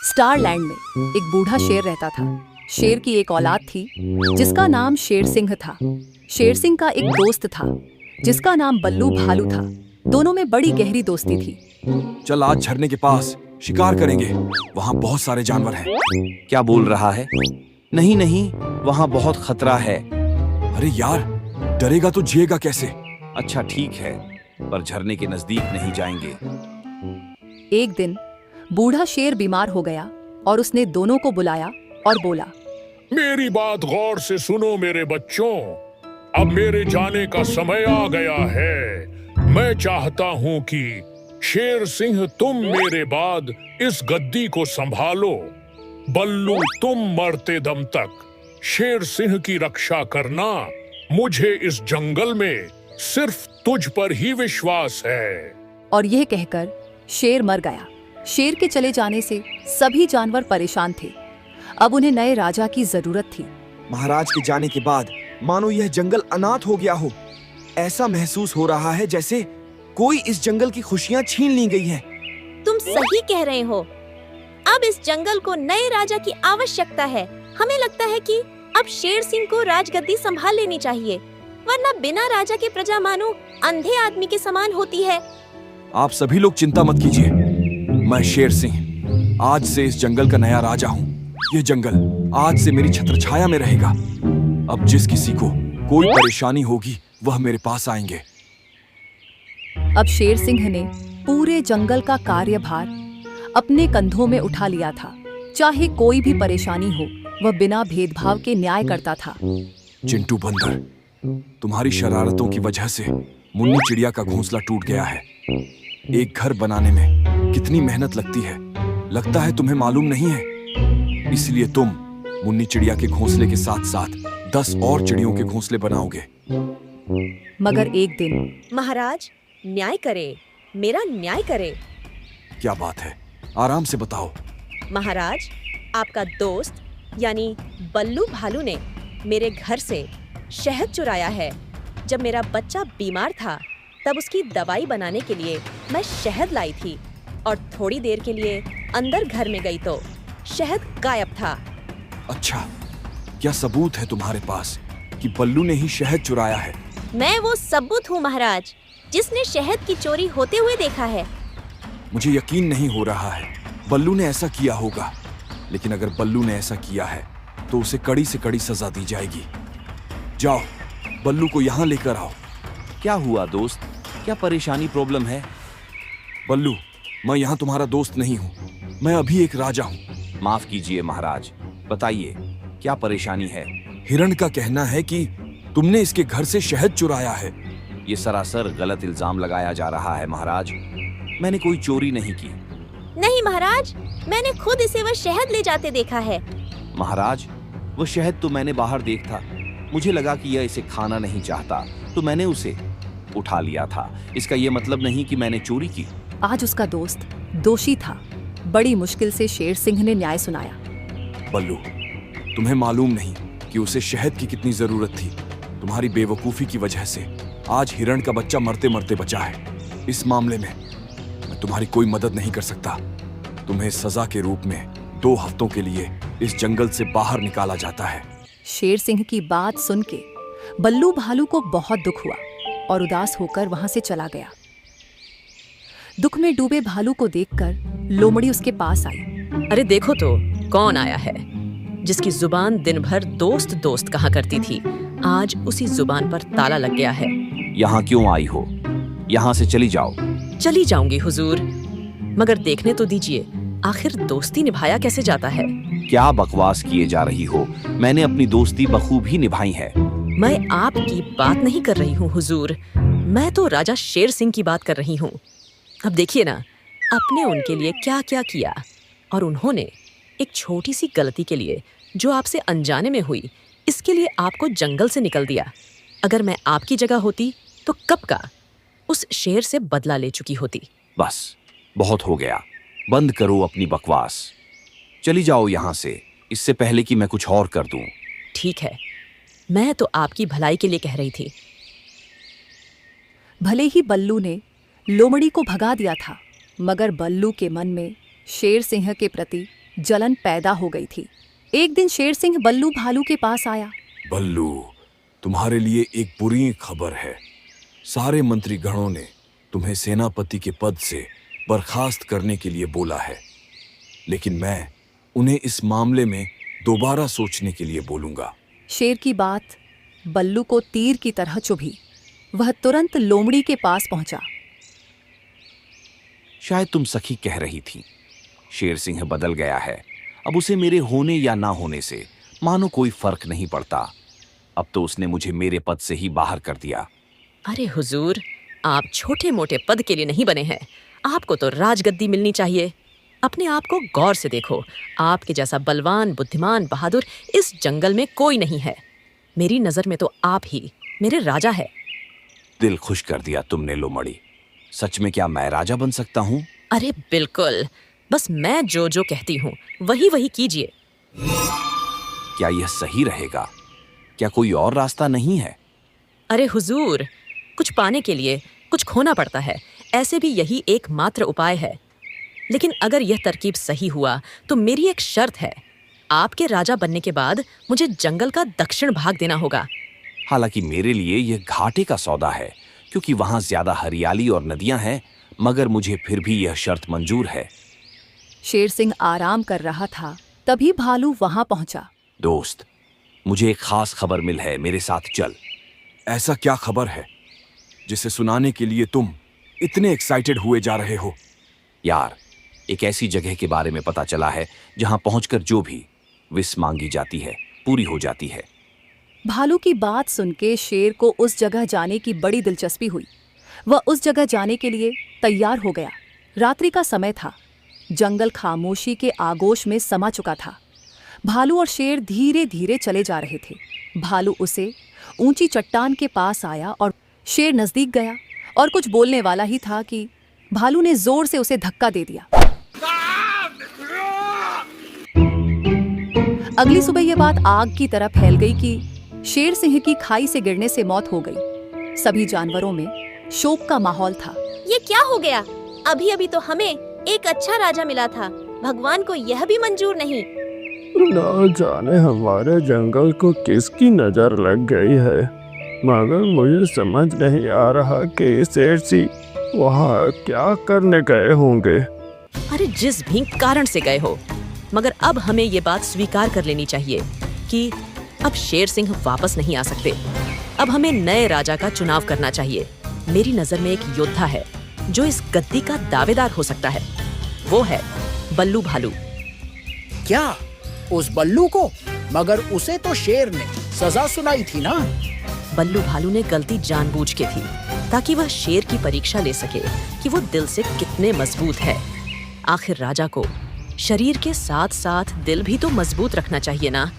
स्टारलैंड में एक बूढ़ा शेर रहता था। शेर की एक औलाद थी जिसका नाम शेर सिंह था। शेर सिंह का एक दोस्त था जिसका नाम बल्लू भालू था। दोनों में बड़ी गहरी दोस्ती थी। चल आज झरने के पास शिकार करेंगे, वहाँ बहुत सारे जानवर हैं। क्या बोल रहा है? नहीं नहीं, वहाँ बहुत खतरा है। अरे यार, डरेगा तो जिएगा कैसे? अच्छा ठीक है, पर झरने के नजदीक नहीं जाएंगे। एक दिन बूढ़ा शेर बीमार हो गया और उसने दोनों को बुलाया और बोला, मेरी बात गौर से सुनो मेरे बच्चों, अब मेरे जाने का समय आ गया है। मैं चाहता हूँ कि शेर सिंह तुम मेरे बाद इस गद्दी को संभालो। बल्लू तुम मरते दम तक शेर सिंह की रक्षा करना। मुझे इस जंगल में सिर्फ तुझ पर ही विश्वास है। और यह कहकर शेर मर गया। शेर के चले जाने से सभी जानवर परेशान थे। अब उन्हें नए राजा की जरूरत थी। महाराज के जाने के बाद मानो यह जंगल अनाथ हो गया हो। ऐसा महसूस हो रहा है जैसे कोई इस जंगल की खुशियाँ छीन ली गई हैं। तुम सही कह रहे हो। अब इस जंगल को नए राजा की आवश्यकता है। हमें लगता है कि अब शेर सिंह को राजगद्दी संभाल लेनी चाहिए, वरना बिना राजा के प्रजा मानो अंधे आदमी के समान होती है। आप सभी लोग चिंता मत कीजिए, मैं शेर सिंह आज से इस जंगल का नया राजा हूँ। यह जंगल आज से मेरी छत्रछाया में रहेगा। अब जिस किसी को कोई परेशानी होगी वह मेरे पास आएंगे। अब शेर सिंह ने पूरे जंगल का कार्यभार अपने कंधों में उठा लिया था। चाहे कोई भी परेशानी हो, वह बिना भेदभाव के न्याय करता था। चिंटू बंदर, तुम्हारी शरारतों की वजह से मुन्नी चिड़िया का घोंसला टूट गया है। एक घर बनाने में कितनी मेहनत लगती है, लगता है तुम्हें मालूम नहीं है। इसलिए तुम मुन्नी चिड़िया के घोंसले के साथ साथ 10 और चिड़ियों के घोंसले बनाओगे। मगर एक दिन महाराज, न्याय करे, मेरा न्याय करे। क्या बात है, आराम से बताओ। महाराज, आपका दोस्त यानी बल्लू भालू ने मेरे घर से शहद चुराया है। जब मेरा बच्चा बीमार था तब उसकी दवाई बनाने के लिए मैं शहद लाई थी और थोड़ी देर के लिए अंदर घर में गई तो शहद गायब था। अच्छा, क्या सबूत है तुम्हारे पास कि बल्लू ने ही शहद चुराया है? मैं वो सबूत हूँ महाराज, जिसने शहद की चोरी होते हुए देखा है। मुझे यकीन नहीं हो रहा है बल्लू ने ऐसा किया होगा, लेकिन अगर बल्लू ने ऐसा किया है तो उसे कड़ी से कड़ी सजा दी जाएगी। जाओ, बल्लू को यहाँ लेकर आओ। क्या हुआ दोस्त, क्या परेशानी प्रॉब्लम है? बल्लू, मैं यहाँ तुम्हारा दोस्त नहीं हूँ, मैं अभी एक राजा हूँ। माफ कीजिए महाराज, बताइए क्या परेशानी है? हिरण का कहना है कि तुमने इसके घर से शहद चुराया है। ये सरासर गलत इल्जाम लगाया जा रहा है महाराज। मैंने कोई चोरी नहीं की। नहीं महाराज, मैंने खुद इसे वह शहद ले जाते देखा है। महाराज, वो शहद तो मैंने बाहर देखा। मुझे लगा कि यह इसे खाना नहीं चाहता तो मैंने उसे उठा लिया था। इसका ये मतलब नहीं कि मैंने चोरी की। आज उसका दोस्त दोषी था। बड़ी मुश्किल से शेर सिंह ने न्याय सुनाया। बल्लू, तुम्हें मालूम नहीं कि उसे शहद की कितनी जरूरत थी। तुम्हारी बेवकूफी की वजह से आज हिरण का बच्चा मरते मरते बचा है। इस मामले में मैं तुम्हारी कोई मदद नहीं कर सकता। तुम्हें सजा के रूप में 2 हफ्तों के लिए इस जंगल से बाहर निकाला जाता है। शेर सिंह की बात सुन के बल्लू भालू को बहुत दुख हुआ और उदास होकर वहां से चला गया। दुख में डूबे भालू को देखकर लोमड़ी उसके पास आई। अरे देखो तो कौन आया है, जिसकी जुबान दिन भर दोस्त दोस्त कहा करती थी, आज उसी जुबान पर ताला लग गया है। यहाँ क्यों आई हो? यहाँ से चली जाओ। चली जाऊंगी हुजूर, मगर देखने तो दीजिए आखिर दोस्ती निभाया कैसे जाता है। क्या बकवास किए जा रही हो? मैंने अपनी दोस्ती बखूबी निभाई है। मैं आपकी बात नहीं कर रही हूँ हुजूर, मैं तो राजा शेर सिंह की बात कर रही हूँ। अब देखिए ना, आपने उनके लिए क्या क्या किया, और उन्होंने एक छोटी सी गलती के लिए जो आपसे अनजाने में हुई, इसके लिए आपको जंगल से निकल दिया। अगर मैं आपकी जगह होती तो कब का उस शेर से बदला ले चुकी होती। बस बहुत हो गया, बंद करो अपनी बकवास। चली जाओ यहाँ से, इससे पहले कि मैं कुछ और कर दूं। ठीक है, मैं तो आपकी भलाई के लिए कह रही थी। भले ही बल्लू ने लोमड़ी को भगा दिया था, मगर बल्लू के मन में शेर सिंह के प्रति जलन पैदा हो गई थी। एक दिन शेर सिंह बल्लू भालू के पास आया। बल्लू, तुम्हारे लिए एक बुरी खबर है। सारे मंत्रीगणों ने तुम्हें सेनापति के पद से बर्खास्त करने के लिए बोला है, लेकिन मैं उन्हें इस मामले में दोबारा सोचने के लिए बोलूंगा। शेर की बात बल्लू को तीर की तरह चुभी। वह तुरंत लोमड़ी के पास पहुंचा। शायद तुम सखी कह रही थी, शेर सिंह बदल गया है। अब उसे मेरे होने या ना होने से मानो कोई फर्क नहीं पड़ता। अब तो उसने मुझे मेरे पद से ही बाहर कर दिया। अरे हुजूर, आप छोटे मोटे पद के लिए नहीं बने हैं। आपको तो राजगद्दी मिलनी चाहिए। अपने आप को गौर से देखो। आपके जैसा बलवान, बुद्धिमान, बहादुर इस जंगल में कोई नहीं है। मेरी नजर में तो आप ही मेरे राजा है। दिल खुश कर दिया तुमने लोमड़ी। सच में क्या मैं राजा बन सकता हूँ? अरे बिल्कुल, बस मैं जो जो कहती हूँ वही वही कीजिए। क्या यह सही रहेगा? क्या कोई और रास्ता नहीं है? अरे हुजूर, कुछ पाने के लिए कुछ खोना पड़ता है। ऐसे भी यही एकमात्र उपाय है। लेकिन अगर यह तरकीब सही हुआ तो मेरी एक शर्त है। आपके राजा बनने के बाद मुझे जंगल का दक्षिण भाग देना होगा। हालांकि मेरे लिए यह घाटे का सौदा है, क्योंकि वहां ज्यादा हरियाली और नदियां हैं, मगर मुझे फिर भी यह शर्त मंजूर है। शेर सिंह आराम कर रहा था, तभी भालू वहां पहुंचा। दोस्त, मुझे एक खास खबर मिल है, मेरे साथ चल। ऐसा क्या खबर है जिसे सुनाने के लिए तुम इतने एक्साइटेड हुए जा रहे हो? यार, एक ऐसी जगह के बारे में पता चला है जहां पहुंचकर जो भी विश मांगी जाती है पूरी हो जाती है। भालू की बात सुन के शेर को उस जगह जाने की बड़ी दिलचस्पी हुई। वह उस जगह जाने के लिए तैयार हो गया। रात्रि का समय था। जंगल खामोशी के आगोश में समा चुका था। भालू और शेर धीरे धीरे चले जा रहे थे। भालू उसे ऊंची चट्टान के पास आया और शेर नजदीक गया और कुछ बोलने वाला ही था कि भालू ने जोर से उसे धक्का दे दिया। अगली सुबह यह बात आग की तरह फैल गई कि शेर सिंह की खाई से गिरने से मौत हो गई। सभी जानवरों में शोक का माहौल था। ये क्या हो गया? अभी अभी तो हमें एक अच्छा राजा मिला था। भगवान को यह भी मंजूर नहीं। ना जाने हमारे जंगल को किसकी नजर लग गई है, मगर मुझे समझ नहीं आ रहा कि शेर सिंह वहाँ क्या करने गए होंगे। अरे जिस भी कारण से गए हो, मगर अब हमें ये बात स्वीकार कर लेनी चाहिए कि अब शेर सिंह वापस नहीं आ सकते। अब हमें नए राजा का चुनाव करना चाहिए। मेरी नजर में एक योद्धा है जो इस गद्दी का दावेदार हो सकता है। वो है बल्लू भालू। क्या उस बल्लू को? मगर उसे तो शेर ने सजा सुनाई थी ना। बल्लू भालू ने गलती जानबूझ के थी ताकि वह शेर की परीक्षा ले सके कि वो दिल से कितने मजबूत है। आखिर राजा को शरीर के साथ साथ दिल भी तो मजबूत रखना चाहिए ना।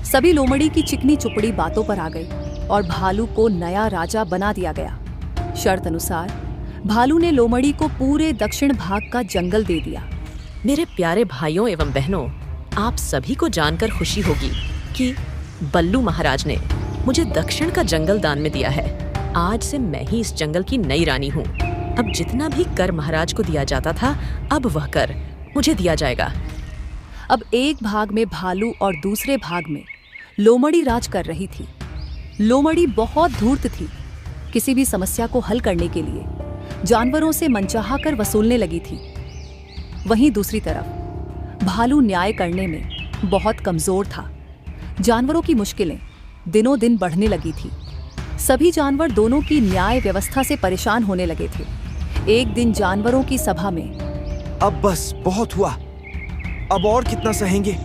सभी लोमड़ी की चिकनी चुपड़ी बातों पर आ गई और भालू को नया राजा बना दिया गया। शर्त अनुसार भालू ने लोमड़ी को पूरे दक्षिण भाग का जंगल दे दिया। मेरे प्यारे भाइयों एवं बहनों, आप सभी को जानकर खुशी होगी कि बल्लू महाराज ने मुझे दक्षिण का जंगल दान में दिया है। आज से मैं ही इस जंगल की नई रानी हूँ। अब जितना भी कर महाराज को दिया जाता था, अब वह कर मुझे दिया जाएगा। अब एक भाग में भालू और दूसरे भाग में लोमड़ी राज कर रही थी। लोमड़ी बहुत धूर्त थी। किसी भी समस्या को हल करने के लिए जानवरों से मनचाहा कर वसूलने लगी थी। वहीं दूसरी तरफ भालू न्याय करने में बहुत कमजोर था। जानवरों की मुश्किलें दिनों दिन बढ़ने लगी थी। सभी जानवर दोनों की न्याय व्यवस्था से परेशान होने लगे थे। एक दिन जानवरों की सभा में, अब बस बहुत हुआ। अब और कितना सहेंगे?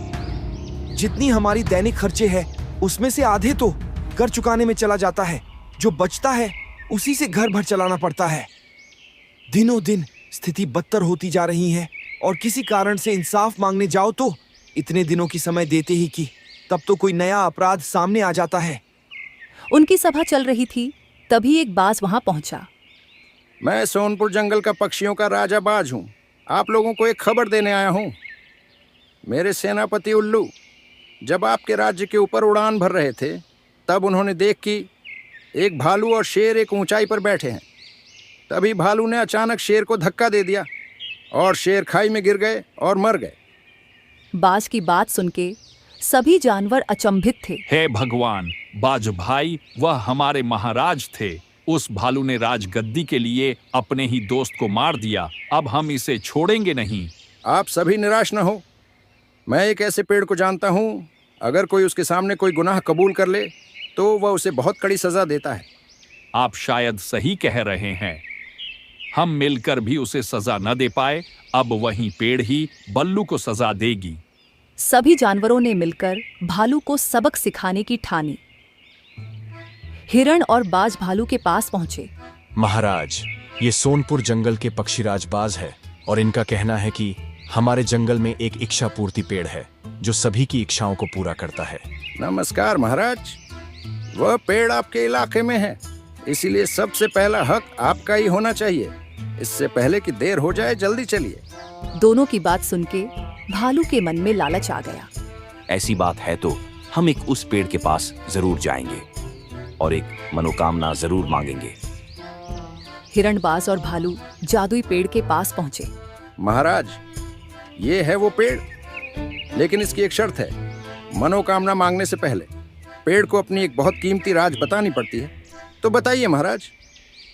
जितनी हमारी दैनिक खर्चे हैं उसमें से आधे तो कर चुकाने में चला जाता है। जो बचता है उसी से घर भर चलाना पड़ता है। दिनों दिन स्थिति बदतर होती जा रही है और किसी कारण से इंसाफ मांगने जाओ तो इतने दिनों की समय देते ही कि तब तो कोई नया अपराध सामने आ जाता है। उनकी सभा चल रही थी, तभी एक बाज वहां पहुंचा। मैं सोनपुर जंगल का पक्षियों का राजा बाज हूँ। आप लोगों को एक खबर देने आया हूँ। मेरे सेनापति उल्लू जब आपके राज्य के ऊपर उड़ान भर रहे थे, तब उन्होंने देख कि एक भालू और शेर एक ऊंचाई पर बैठे हैं। तभी भालू ने अचानक शेर को धक्का दे दिया और शेर खाई में गिर गए और मर गए। बाज की बात सुन के सभी जानवर अचंभित थे। हे भगवान, बाज भाई वह हमारे महाराज थे। उस भालू ने राजगद्दी के लिए अपने ही दोस्त को मार दिया। अब हम इसे छोड़ेंगे नहीं। आप सभी निराश न हो। मैं एक ऐसे पेड़ को जानता हूँ, अगर कोई उसके सामने कोई गुनाह कबूल कर ले तो वह उसे बहुत कड़ी सजा देता है। आप शायद सही कह रहे हैं। हम मिलकर भी उसे सजा न दे पाए, अब वही पेड़ ही बल्लू को सजा देगी। सभी जानवरों ने मिलकर भालू को सबक सिखाने की ठानी। हिरण और बाज भालू के पास पहुंचे। महाराज, ये सोनपुर जंगल के पक्षीराज बाज है और इनका कहना है कि हमारे जंगल में एक इच्छा पूर्ति पेड़ है जो सभी की इच्छाओं को पूरा करता है। नमस्कार महाराज, वह पेड़ आपके इलाके में है, इसीलिए सबसे पहला हक आपका ही होना चाहिए। इससे पहले कि देर हो जाए, जल्दी चलिए। दोनों की बात सुन के भालू के मन में लालच आ गया। ऐसी बात है तो हम एक उस पेड़ के पास जरूर जाएंगे और एक मनोकामना जरूर मांगेंगे। हिरणबाज और भालू जादुई पेड़ के पास पहुंचे। महाराज, ये है वो पेड़, लेकिन इसकी एक शर्त है। मनोकामना मांगने से पहले पेड़ को अपनी एक बहुत कीमती राज बतानी पड़ती है। तो बताइए महाराज,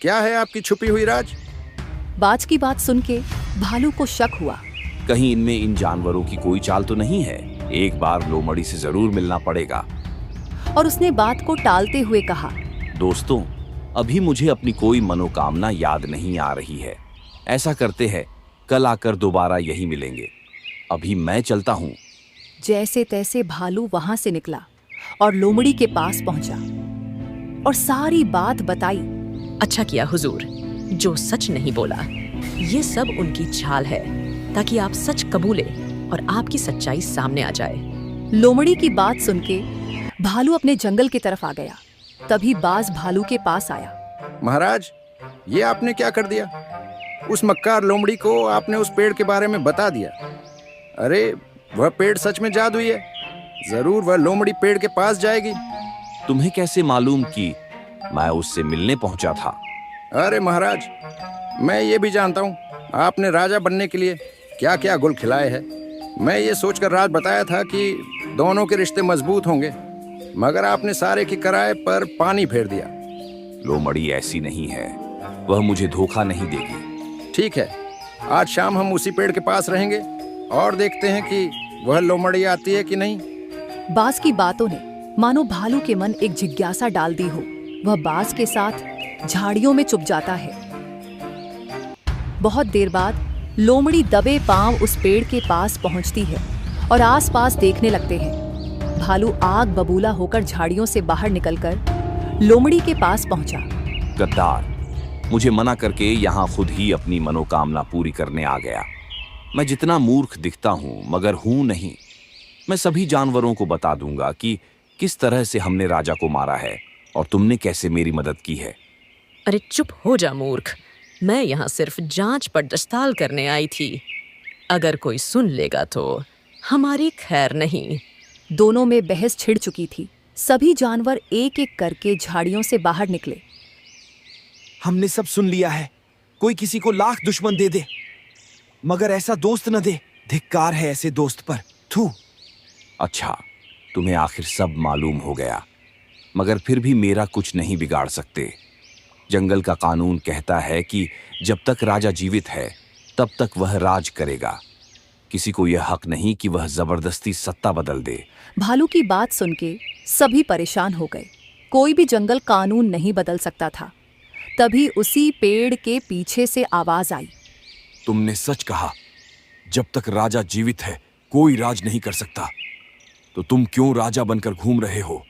क्या है आपकी छुपी हुई राज? बाज की बात सुन के भालू को शक हुआ। कहीं इनमें इन जानवरों की कोई चाल तो नहीं है। एक बार लोमड़ी से जरूर मिलना पड़ेगा। और उसने बात को टालते हुए कहा, दोस्तों, अभी मुझे अपनी कोई मनोकामना याद नहीं आ रही है। ऐसा करते हैं, कल आकर दोबारा यही मिलेंगे। अभी मैं चलता हूँ। जैसे तैसे भालू वहां से निकला और लोमड़ी के पास पहुंचा और सारी बात बताई। अच्छा किया हुजूर, जो सच नहीं बोला। ये सब उनकी चाल है ताकि आप सच कबूले और आपकी सच्चाई सामने आ जाए। लोमड़ी की बात सुन के भालू अपने जंगल की तरफ आ गया। तभी बाज भालू के पास आया। महाराज, ये आपने क्या कर दिया? उस मक्कार लोमड़ी को आपने उस पेड़ के बारे में बता दिया। अरे, वह पेड़ सच में जादुई है। जरूर वह लोमड़ी पेड़ के पास जाएगी। तुम्हें कैसे मालूम कि मैं उससे मिलने पहुंचा था? अरे महाराज, मैं ये भी जानता हूँ आपने राजा बनने के लिए क्या क्या गुल खिलाए हैं। मैं ये सोचकर राज बताया था कि दोनों के रिश्ते मजबूत होंगे, मगर आपने सारे की कराए पर पानी फेर दिया। लोमड़ी ऐसी नहीं है, वह मुझे धोखा नहीं देगी। ठीक है, आज शाम हम उसी पेड़ के पास रहेंगे और देखते हैं कि वह लोमड़ी आती है कि नहीं। बाज की बातों ने मानो भालू के मन एक जिज्ञासा डाल दी हो। वह बाज के साथ झाड़ियों में छुप जाता है। बहुत देर बाद लोमड़ी दबे पांव उस पेड़ के पास पहुंचती है और आसपास देखने लगते हैं। भालू आग बबूला होकर झाड़ियों से बाहर निकलकर लोमड़ी के पास पहुंचा। गद्दार, मुझे मना करके यहाँ खुद ही अपनी मनोकामना पूरी करने आ गया। मैं जितना मूर्ख दिखता हूँ मगर हूँ नहीं। मैं सभी जानवरों को बता दूंगा कि किस तरह से हमने राजा को मारा है और तुमने कैसे मेरी मदद की है। अरे चुप हो जा मूर्ख, मैं यहाँ सिर्फ जांच पड़ताल करने आई थी। अगर कोई सुन लेगा तो हमारी खैर नहीं। दोनों में बहस छिड़ चुकी थी। सभी जानवर एक एक करके झाड़ियों से बाहर निकले। हमने सब सुन लिया है। कोई किसी को लाख दुश्मन दे दे, मगर ऐसा दोस्त न दे। धिक्कार है ऐसे दोस्त पर। थू। अच्छा, तुम्हें आखिर सब मालूम हो गया, मगर फिर भी मेरा कुछ नहीं बिगाड़ सकते। जंगल का कानून कहता है कि जब तक राजा जीवित है तब तक वह राज करेगा। किसी को यह हक नहीं कि वह जबरदस्ती सत्ता बदल दे। भालू की बात सुन के सभी परेशान हो गए। कोई भी जंगल कानून नहीं बदल सकता था। तभी उसी पेड़ के पीछे से आवाज आई। तुमने सच कहा, जब तक राजा जीवित है कोई राज नहीं कर सकता। तो तुम क्यों राजा बनकर घूम रहे हो?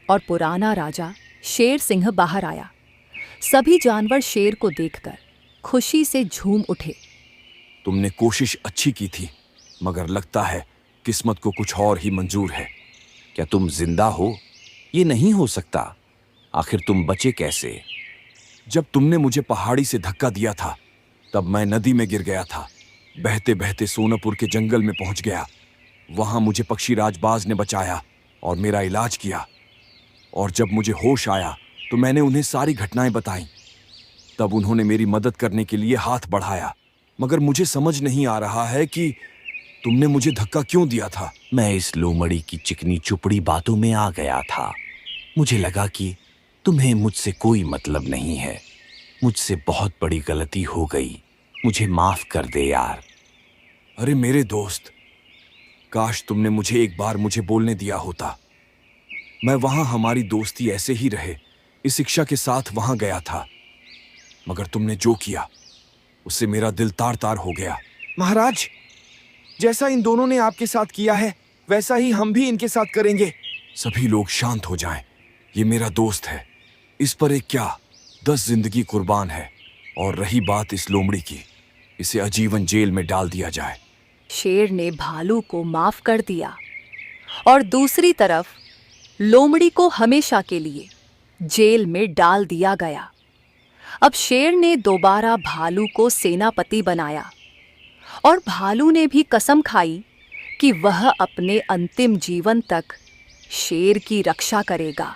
और पुराना राजा शेर सिंह बाहर आया। सभी जानवर शेर को देखकर खुशी से झूम उठे। तुमने कोशिश अच्छी की थी, मगर लगता है किस्मत को कुछ और ही मंजूर है। क्या तुम जिंदा हो? ये नहीं हो सकता। आखिर तुम बचे कैसे? जब तुमने मुझे पहाड़ी से धक्का दिया था तब मैं नदी में गिर गया था। बहते बहते सोनपुर के जंगल में पहुंच गया। वहां मुझे पक्षीराज बाज ने बचाया और मेरा इलाज किया। और जब मुझे होश आया तो मैंने उन्हें सारी घटनाएं बताईं। तब उन्होंने मेरी मदद करने के लिए हाथ बढ़ाया, मगर मुझे समझ नहीं आ रहा है कि तुमने मुझे धक्का क्यों दिया था? मैं इस लोमड़ी की चिकनी चुपड़ी बातों में आ गया था। मुझे लगा कि तुम्हें मुझसे कोई मतलब नहीं है। मुझसे बहुत बड़ी गलती हो गई, मुझे माफ कर दे यार। अरे मेरे दोस्त, काश तुमने मुझे एक बार मुझे बोलने दिया होता। मैं वहां हमारी दोस्ती ऐसे ही रहे इस शिक्षा के साथ वहां गया था, मगर तुमने जो किया उससे मेरा दिल तार तार हो गया। महाराज, जैसा इन दोनों ने आपके साथ किया है वैसा ही हम भी इनके साथ करेंगे। सभी लोग शांत हो जाएं। ये मेरा दोस्त है, इस पर एक क्या 10 जिंदगी कुर्बान है। और रही बात इस लोमड़ी की, इसे आजीवन जेल में डाल दिया जाए। शेर ने भालू को माफ कर दिया और दूसरी तरफ लोमड़ी को हमेशा के लिए जेल में डाल दिया गया। अब शेर ने दोबारा भालू को सेनापति बनाया और भालू ने भी कसम खाई कि वह अपने अंतिम जीवन तक शेर की रक्षा करेगा।